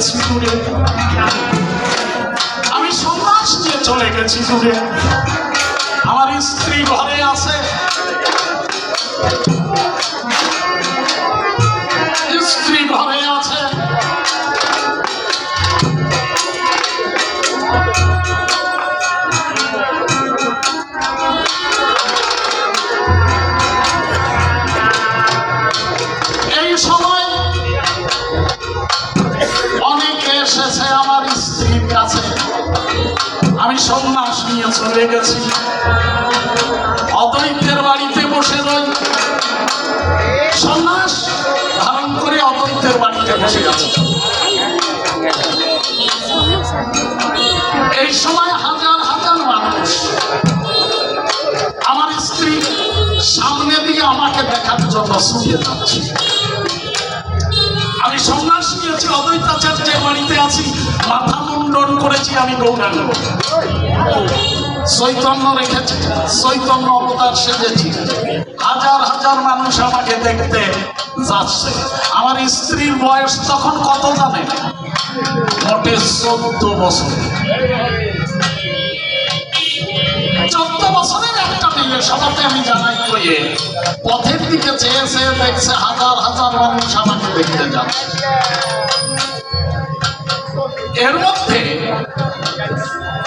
গেছি দূরে, আমি সন্ন্যাস নিয়ে চলে গেছি দূরে। আমার স্ত্রী ঘরে আছে, স্ত্রী ঘরে আছে। এই সময় অনেকে এসেছে আমার স্ত্রীর কাছে। আমি সন্ন্যাস নিয়ে চলে গেছি, অদ্বৈতের বাড়িতে বসে রই। সন্ন্যাস ধারণ করে অদ্বৈতের বাড়িতে বসে গেছে। এই সময় হাজার হাজার মানুষ আমার স্ত্রী সামনে দিয়ে আমাকে দেখার জন্য শুয়ে যাচ্ছে। আমি সন্ন্যাস নিয়েছি, অদ্বৈতাচার্যের বাড়িতে আছি, মাথা মুন্ডন করেছি, আমি গৌরাঙ্গ। চৈতন্য রেখেছি, চৈতন্য অবতার সেজেছি। হাজার হাজার মানুষ আমাকে দেখতে যাচ্ছে। আমার স্ত্রীর বয়স তখন কত জানেন? মোটে 14 বছর। 14 বছরের একটা মেয়ে, সবাতে আমি জানাই কইয়ে পথের দিকে চেয়েছে, দেখছে হাজার হাজার মানুষ আমাকে দেখতে যাচ্ছে। এর মধ্যে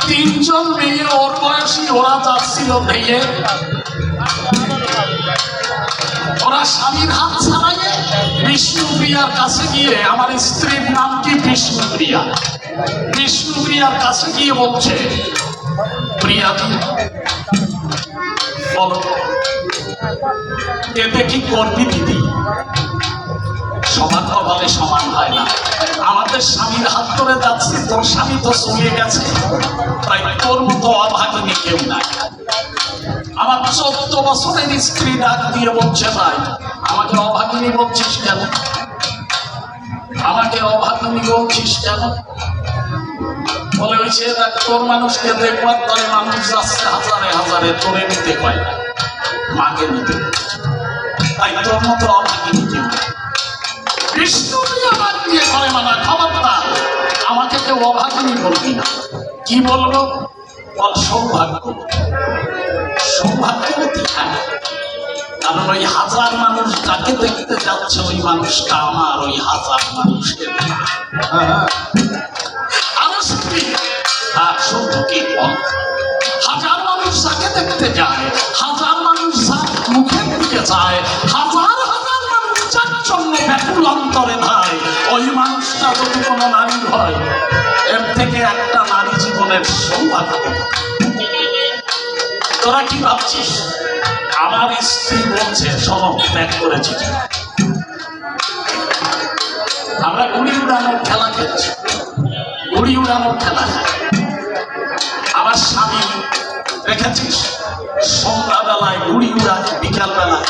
3 জন মেয়ে ওর বয়সী, ওরা যাচ্ছিল ভেঙে। ওরা স্বামীর হাত ছাড়াইয়ে বিষ্ণুপ্রিয়ার কাছে গিয়ে, আমার স্ত্রীর নাম কি বিষ্ণুপ্রিয়া, বিষ্ণুপ্রিয়ার কাছে গিয়ে বলছে, প্রিয়া বলো এতে কি করবি দিদি? সমান কপালে সমান হয় না। আমাদের স্বামীর হাত ধরে যাচ্ছি, তোর স্বামী তো চলে গেছে, তাই তোর মতো অভাগিনী কেউ নাই। আমার 14 বছরের স্ত্রী ডাক দিয়ে বলছে, ভাই আমাকে অভাগিনী বলছিস কেন? আমাকে অভাগিনী বলছিস কেন? বলে হয়েছে, দেখ তোর মানুষকে দেখবার তরে মানুষ যাচ্ছে হাজারে হাজারে, তোরে নিতে পায় না, মাকে নিতে, তাই তোর মতো অভাগিনী কেউ নাই। বিষ্ণুপ্রিয়া ডাক দিয়ে করে মানা, খবরদার আমাকে কেউ অভাগিনী বলবি না। কি বলবো? বল সৌভাগ্য, সৌভাগ্যবতী। হ্যাঁ, কারণ ওই হাজার মানুষ যাকে দেখতে যাচ্ছে, ওই মানুষটা আমার ওই হাজার মানুষকে। হাজার মানুষ যাকে দেখতে যায়, হাজার মানুষ যার মুখের দিকে যায়, হাজার হাজার মানুষ যার জন্য ব্যাকুল অন্তরে ধায়, ওই মানুষটা যদি কোনো নারী হয়, এর থেকে একটা নারী জীবনের সৌভাগ্য। তোরা কি ভাবছিস? আমার স্ত্রী বলছে, সনদ ত্যাগ করেছি। আমরা ঘুড়ি উড়ানোর খেলা খেলছি, ঘুড়ি উড়ানোর খেলা। আমার স্বামী দেখেছিস সন্ধ্যাবেলায় ঘুড়ি উড়ায়, বিকালবেলায়।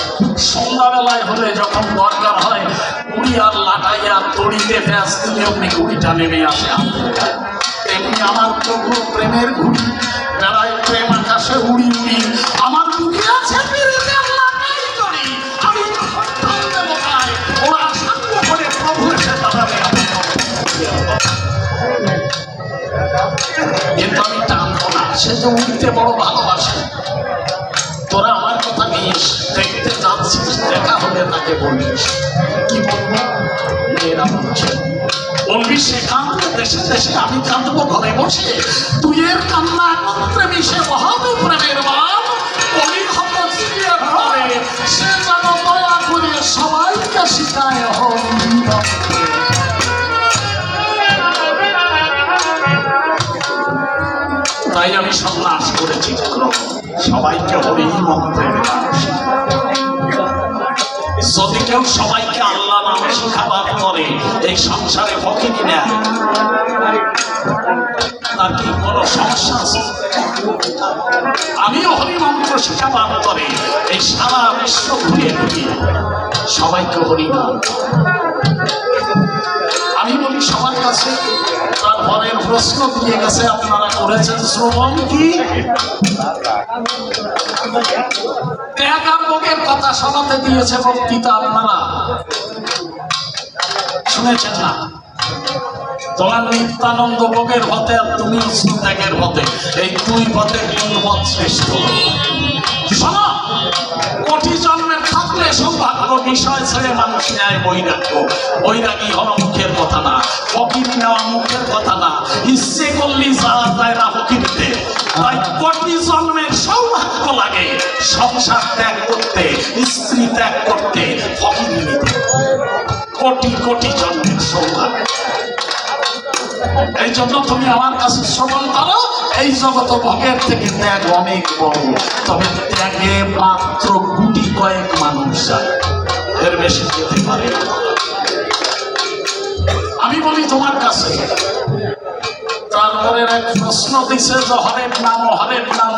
সন্ধ্যাবেলায় হলে যখন দরকার হয়, ঘুড়ি আর লাটাইয়া তড়িতে ফ্যাস দিলে অমনি ঘুড়িটা নেমে আসে। তেমনি আমার প্রভু প্রেমের ঘুড়ি বেড়ায়, প্রেম আকাশে উড়ি উড়ি। আমার মুখে আছে আমি ওরা সাঙ্গ করে প্রভু এসে দাঁড়াবে, কিন্তু আমি টানবো না। সে যে উঠতে বড় ভালোবাসে। তোরা আমার কথা নিস, দেখতে যাচ্ছিস, দেখা হলে তাকে বলিস। কি বলবো? মেয়েরা বলছে, বলবি সে কাঁদবে দেশে দেশে, আমি কাঁদবো ঘরে বসে। তুই এর কান্না একত্রে মিশে বহাবে প্রেমের বাপ, ওই হত চিড়িয়ে ঘরে সে যেন দয়া করে সবাইকে শিখায় হরিনাম। তাই আমি সন্ন্যাস করেছি, সবাইকে হরি মন্ত্রের নাম। যদি কেউ সবাইকে আল্লাহ নামে শিখাবার করে, এই সংসারে ফকিরি নেয়, তার কি কোনো সমস্যা আছে? আমিও হরি মন্ত্র শিখাবার করে এই সারা বিশ্ব ঘুরিয়ে ঘুরিয়ে সবাইকে হরি নাম। আমি বলি সবার কাছে, তারপরের প্রশ্ন দিয়ে গেছে, আপনারা করেছেন শ্রবণ কি? ত্যাগ আর ভোগের কথা শোনাতে দিয়েছে বক্তৃতা, আপনারা শুনেছেন না? তোমার নিত্যানন্দ ভোগের পথে আর তুমি অশ্রু ত্যাগের পথে, এই দুই পথে কোন পথ শ্রেষ্ঠ? শোনো, কোটি জন্মের থাকলে সৌভাগ্য, বিষয় ছেড়ে মানুষ নেয় বৈরাগ্য। বৈরাগী হলো মুখের কথা না, ফকির নেওয়া মুখের কথা না, ইচ্ছে করলি যাওয়া যায় না ফকিরতে। তাই কোটি জন্মের সৌভাগ্য লাগে সংসার ত্যাগ করতে, স্ত্রী ত্যাগ করতে, ফকির নিতে। কোটি কোটি জন্মের সৌভাগ্য। এই জন্য তুমি আমার কাছে শ্রবণ করো, এই জগৎ ভোগের থেকে ত্যাগ অনেক বড়। তবে ত্যাগে মাত্র গুটি কয়েক মানুষ যায়, এর বেশি যেতে পারে। আমি বলি তোমার কাছে, তারপরে এক প্রশ্ন দিছে যে হরের নাম, হরের নাম,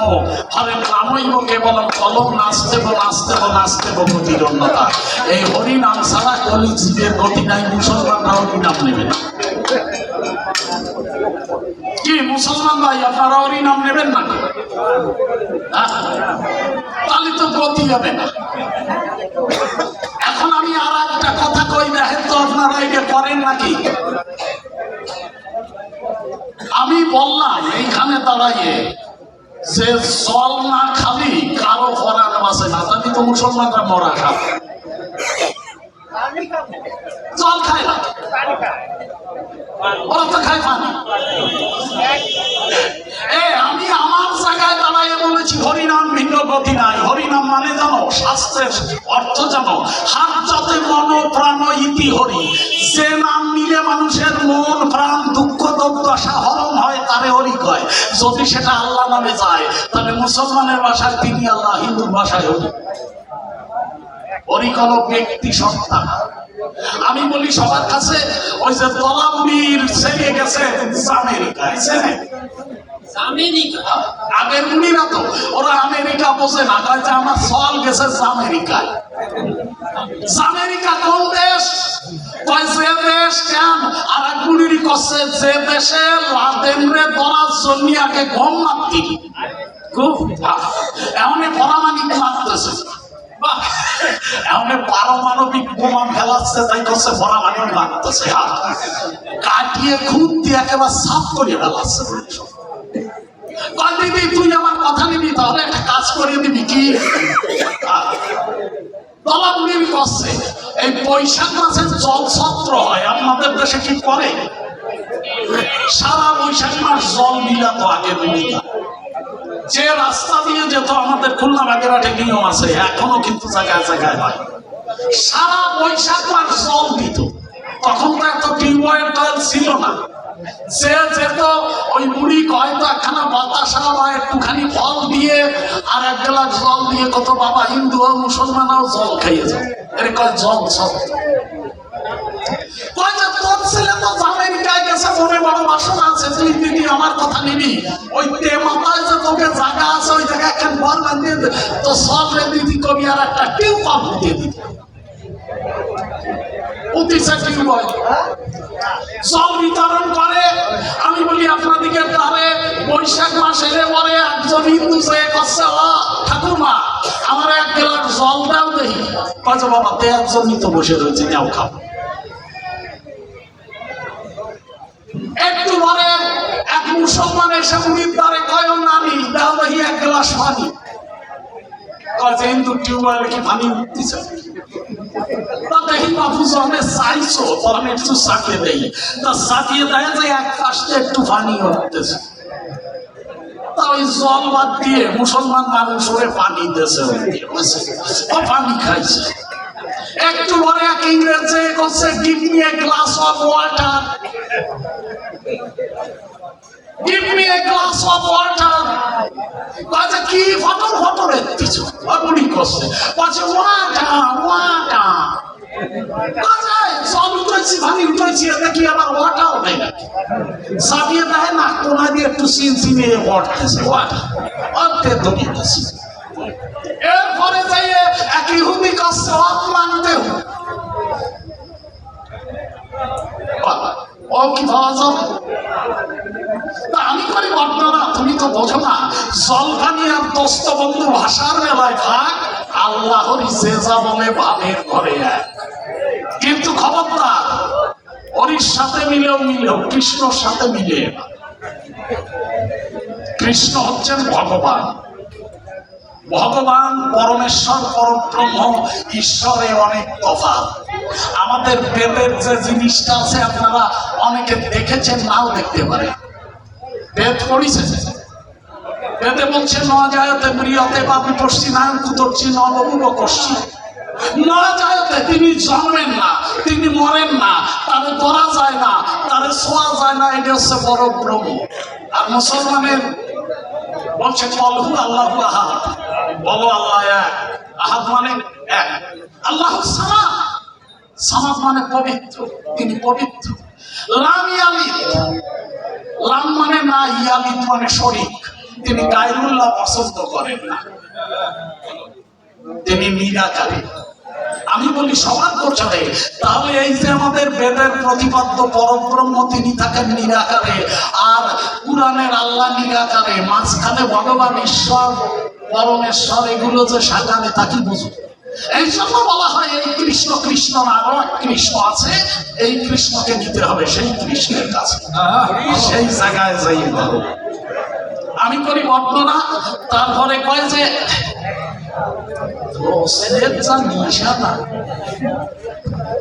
হরের নামই কেবল কলম, নাচতেব নাচতেব নাচতেব গতির অন্যতা। এই হরি নাম ছাড়া কলি জীবের গতি নাই। মুসলমানরা হরি নাম নেবে না। কি মুসলমান ভাই, আপনারা হরি নাম নেবেন না? তাহলে তো গতি হবে না। এখন আমি আর একটা কথা কই, দেখেন তো আপনারা এটা করেন নাকি? আমি বললাম এইখানে দাঁড়াইয়ে যে জল না খালি কারো পরাণ বাঁচে না। জানি তো মুসলমানরা মরা খাবে, জল খায় না, ওরা তো খায় পানি। আমি আমার জায়গায় দাঁড়াইয়ে বলেছি হরিনাম ভিন্ন গতি নাই। হরিনাম মানে জানো, শাস্ত্রের অর্থ জানো, হাত যাতে মন প্রাণ ইতি হরি। যে নাম নিলে মানুষের মন প্রাণ দুঃখ দুর্দশা হরণ হয় তারে হরি কয়। যদি সেটা আল্লাহ নামে যায় তাহলে মুসলমানের ভাষায় তিনি আল্লাহ, হিন্দুর ভাষায় হরি। হরি কোন ব্যক্তি সত্তা। আমি বলি সবার কাছে, ওই যে দলামুড়ির ছেড়ে গেছে আমেরিকায়, আগের মুড়িরা তো ওরা আমেরিকা বোঝে না, যে আমার সল গেছে আমেরিকায়। আমেরিকা কোন দেশ? যে দেশ কেন? আর এক মুড়িরই করছে যে দেশে লাদেনরে ধরার জন্য আগে গম মারতি, খুব এমন পরামানিক মারতেছে, পারমাণবিক বোমা ফেলাচ্ছে, তাই করছে পরামাণিক মারতেছে, কাটিয়ে খুব দিয়ে একেবারে সাফ করিয়ে ফেলাচ্ছে। দিদি তুই আমার কথা নিবি, তাহলে একটা কাজ করিয়ে দিবি কি? দলাদলি করছে। এই বৈশাখ মাসে জলছত্র হয়, আপনাদের দেশে কি করে? সারা বৈশাখ মাস জল মিলাত আগে মিলা। যে রাস্তা দিয়ে যেত আমাদের খুলনা বাগেরহাটে নিয়ম আছে, এখনো কিন্তু জায়গায় জায়গায় হয়। সারা বৈশাখ মাস জল দিত। তখন তো এত টিউবওয়েল টয়েল ছিল না। যে যেত ওই মুড়ি হয়তো একখানা বাতাসা বা একটুখানি ফল দিয়ে আর এক গ্লাস জল দিয়ে, কত বাবা হিন্দু ও মুসলমানও জল খাইয়েছে। এর কয় জল সব। তোর ছেলে তো আমেরিকায় গেছে, মনে বড় বাসনা আছে, তুই দিদি আমার কথা নিবি। ওই মাথায় যে তোকে জায়গা আছে, ওই জায়গায় একখান বল বাঁধিয়ে তো সব রে দিদি কবি আর একটা টিউব পাম্প দিয়ে দিবি। জল বিতরণ করে। আমি বলি আপনাদিকে তারে বৈশাখ মাস এলে পরে একজন হিন্দু করছে, ও ঠাকুরমা আমার এক গ্লাস জল দাও দেখি। কাজে বাবা দেওয়ার জন্যই তো বসে রয়েছে, যাও খাও। একটু পরে এক মুসলমান এসে মুড়ির দ্বারে কয়, নানি দাও দেখি এক গ্লাস পানি। কাজে হিন্দু টিউবওয়েল কি পানি দিচ্ছে? দেখি বাবু জলে চাইছো, আমি একটু চাকিয়ে দেই। তা চাকিয়ে দেয় যে এক পাশে একটু পানি হতেছে। তা ওই জল বাদ দিয়ে মুসলমান মানুষ ওরে পানি দিয়েছে, পানি খাইছে। একটু পরে এক ইংরেজ করছে, give me a glass of water, give me a glass of water. কাজে কি ফটর ফটর এসেছ বুড়ি করছে, কাজে ওয়াটার ওয়াটার। জল উঠেছি, পানি উঠেছি, দেখি আবার ওয়াটার নেই নাকি। চাপিয়ে দেয় না, কোনা দিয়ে একটু চিন চিনিয়ে পড়তেছে ওয়াটার, অর্থে ধরিয়ে দিয়েছি। এরপরে যাইয়ে এক ইহুদি করছে মানতে ও কি পাওয়া যাবে? আমি করি বর্ণনা, তুমি তো বোঝো না। জলপানি আর দোস্ত বন্ধু ভাষার বেলায় ভাগ, আল্লাহর যে যা বলে ভাবের ঘরে এক। কিন্তু খবরদার হরির সাথে মিলেও কৃষ্ণর সাথে মিলে না। কৃষ্ণ হচ্ছেন ভগবান, ভগবান পরমেশ্বর পরব্রহ্ম ঈশ্বরে অনেক তফাৎ। আমাদের বেদের যে জিনিসটা আছে আপনারা অনেকে দেখেছেন, নাও দেখতে পারে। বেদ পড়িছেন, বেদে বলছে ন জায়তে প্রিয়তে বা বিপস্তি নায়ক কুতর্চি নবুব কষ্টি। না জায়তে তিনি জন্মেন না, তিনি মরেন না, তারে ধরা যায় না, তারে ছোঁয়া যায় না, এটা হচ্ছে পরব্রহ্ম। আর মুসলমানের বলছে কলহু আল্লাহু আহাদ, বলো আল্লাহ এক, আহাদ মানে এক। আল্লাহ সামাদ, সামাদ মানে পবিত্র, তিনি পবিত্র। লাম ইয়ালিদ, লাম মানে না, ইয়ালিদ মানে শরীক, তিনি গায়রুল্লাহ পছন্দ করেন না, তিনি নিরাকারী। আমি বলি সবার গোচরে, তাহলে এই যে আমাদের বেদের প্রতিপাদ্য পরব্রহ্ম তিনি থাকেন নিরাকারে, আর কুরআনের আল্লাহ নিরাকারে, মাঝখানে ভগবান ঈশ্বর পরমেশ্বর এগুলো যে সাজানে থাকি বুঝুন। এই জন্য বলা হয় এই কৃষ্ণ কৃষ্ণ আরো এক কৃষ্ণ আছে, এই কৃষ্ণকে নিতে হবে সেই কৃষ্ণের কাছে, সেই জায়গায় যাই বলো। আমি করি বর্ণনা, তারপরে কয় যে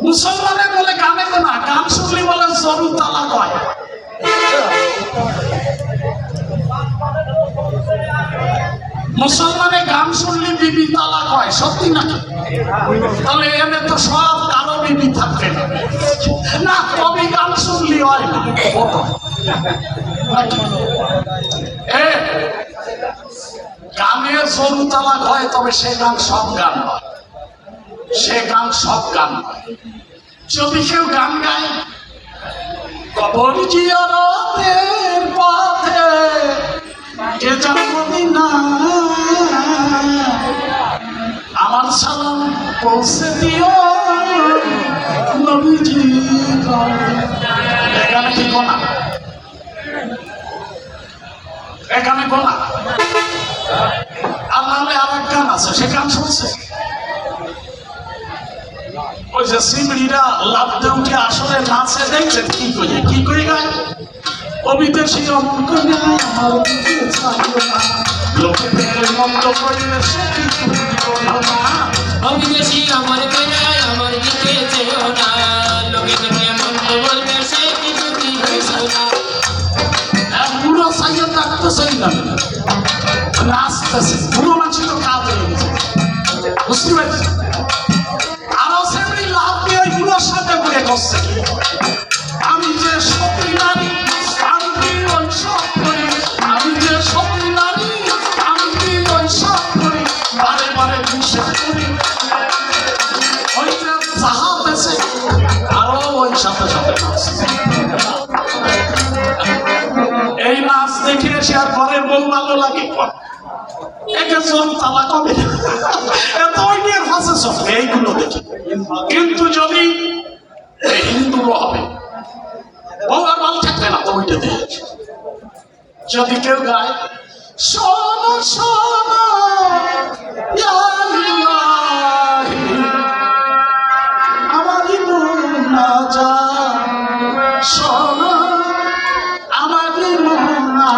মুসলমানের বলে গানে না, গান শুনলি বলে জরুর তালা কয়। মুসলমানে গান শুনলি বিবি তালা কয়, সত্যি নাকি? তাহলে এনে তো সব কারো বিবি থাকবে না, কবি গান শুনলি হয় না। গানে জরু তালাক হয়, তবে সে গান সব গান হয়, সে গান সব গান হয়। যদি কেউ গান গায় কবর জিয়ারতের পথে কে যাবি না, আমার সালাম পৌঁছে দিও নবীজি, এখানে কি গোনা? এখানে গোনা? আর নাহলে আর এক গান আছে, সে গান শুনছে। ওই যে সিমড়িরা লাফতে উঠে আসলে নাচে, দেখছেন কি করে কি করে গায়? অবিদেশী অমন করে আমার লোকে মন্দ করলে সে কি না, অবিদেশী আমার বেলায় আমার দিকে চেয়েও না, লোকে দেখে মন্দ বলবে সে কিছু না। বুড়ো সাইয়া ডাকতেছেই না, নাচতেছে, বুড়ো মানুষ তো কাজ হয়ে গেছে, বুঝতে পারছি। আরো সেমনি লাভ দিয়ে ওই বুড়োর সাথে করে করছে, আমি যে সতী নারী আমি কি ওই সব করি, আমি যে সতী নারী আমি কি ওই সব করি, বারে বারে নিষেধ করি। ওই যে যাহা পেছে আরো ওই সাথে সাথে নাচছে। এই নাচ দেখে এসে আর ঘরের বউ ভালো লাগে, একে চোর তালা কবে এত ওই নিয়ে ফাঁসে চোখ এইগুলো দেখে। কিন্তু যদি হিন্দুও হবে, বউ আর ভালো থাকবে না, তো ওইটা দিয়ে যদি কেউ গায় শোনো শোনো আমারই না যা, শোনো আমারই না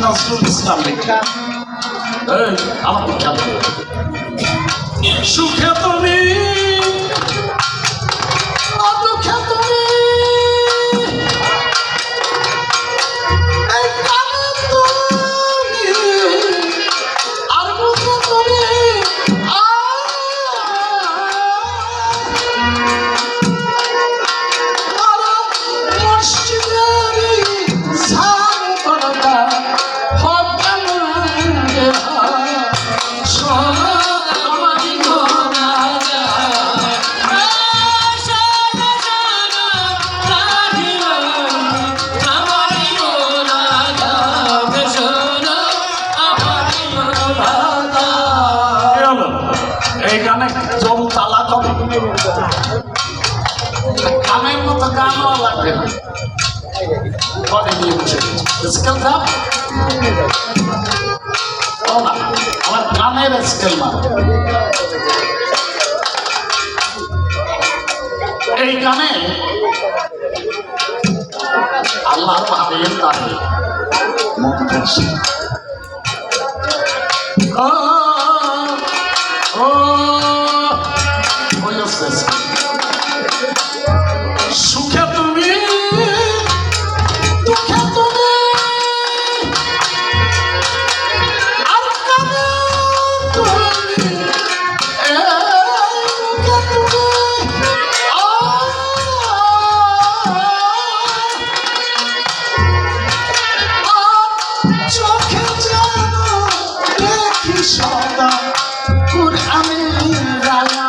নজরুল ইসলাম লেখা। আমার খেয়াল সুখে তুমি দুঃখে তুমি আর বুঝে তুমি গানের মতো গানও লাগবে না পরে নিয়ে বসে স্কেল দাও আমার গানের স্কেল মার এই গানে আল্লাহর ভাবেন তাকে সুখে তুমি দুঃখে তুমি আর কাঁদে তুমি তুমি চোখে যেন দেখি সদা আমি রায়া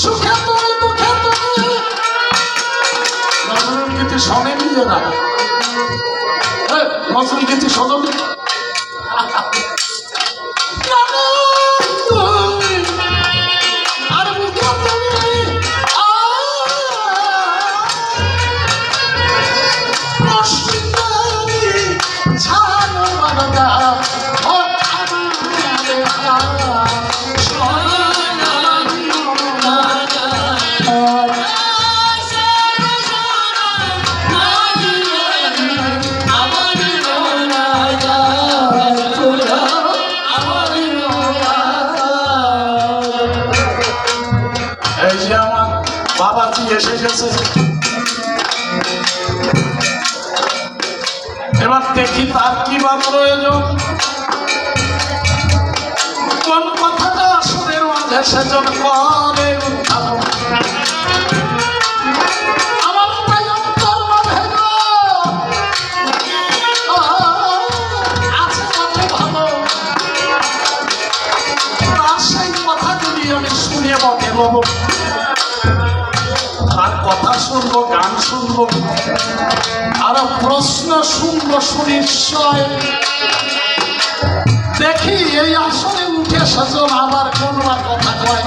সুখে তুমি দুঃখে তুমি নজরুল গীতি শোনে নিজে না নজরুল গীতি শোনো আর বুঝে তুমি ছাড়ো মানদা ও বাবাজি এসে গেছে এবার দেখি তার কি বা প্রয়োজন কোন কথাটা সুরের মাঝে সেজন করে আমার তাই অন্তর মাঝে আছে মনে ভালো তার সেই কথাগুলি আমি শুনে বটে বলব তার কথা শুনবো গান শুনবো আরো প্রশ্ন শুনবো সুনিশ্চয় দেখি এই আসনে উঠে সেজন আবার কোনবার কথা কয়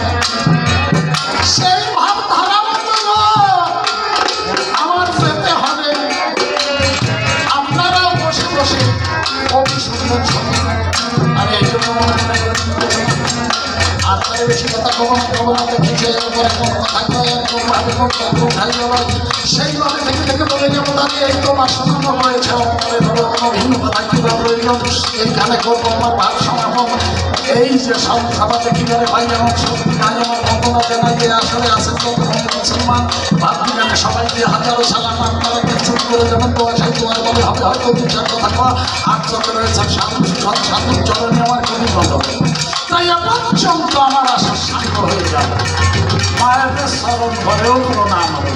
সেই ভাবধারা মতো আমার যেতে হবে আপনারাও বসে বসে কবি শুনবেন আর এই জন্য আর বেশি কথা খবর দেখেছে এরপরে কোন কথা কয় এরকম ভাবে সেইভাবে থেকে থেকে বলে যাবো তাহলে এই তোমার শোনানো হয়েছে কোনো ভিন্ন কথা কিংবা প্রয়োজন এইখানে করবো আমার ভাব শোনাবো এই যে সব সভাতে কিভাবে ভাই আমার শক্তি নাই আমার বন্দনা জানাই যে আসলে আছেন কত মুসলমান ভাব বিজ্ঞানে সবাই দিয়ে হাজারো সালাম আপনারা চুপ করে যাবেন বয়সাই তোমার বলে হবে হয়তো দু চার কথা কওয়া আর যত রয়েছে সাধু চলনে আমার খুবই বন্ধ তাই পর্যন্ত আমার আশা শান্ত হয়ে যাবে মায়ের স্মরণ ঘরেও কোনো নাম হবে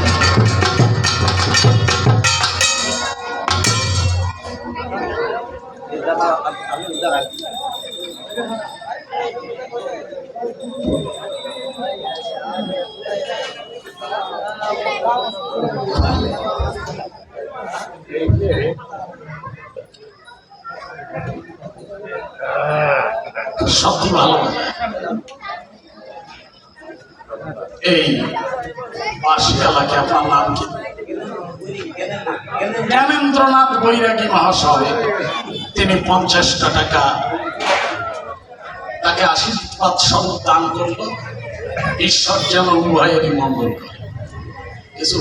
সত্যি ভালো এই পাশে এলাকায় আপনার নাম কি? জ্ঞানেন্দ্রনাথ বৈরাগী মহাশয়, তিনি 50টা টাকা তাকে আশীর্বাদ স্বরূপ দান করল। ঈশ্বর যেন উভয়েরই মঙ্গল করে। কিছু